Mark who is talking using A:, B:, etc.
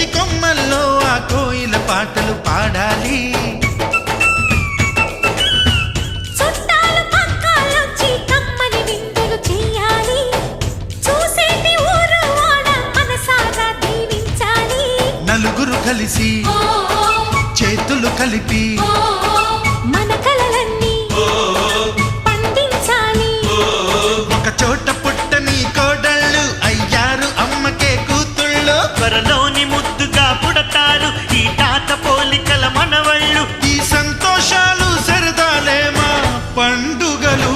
A: ఈ కొమ్మల్లో ఆ కోయిల పాటలు పాడాలి. నలుగురు కలిసి చేతులు కలిపి
B: మన కలలన్నీ పండించాలి.
A: ఒక చోట పుట్టని కోడళ్ళు అయ్యారు అమ్మకే కూతుళ్ళు.
C: త్వరలోని ముద్దుగా పుడతారు ఈ తాత పోలికల మనవళ్ళు.
A: ఈ సంతోషాలు సరదాలే మా పండుగలు.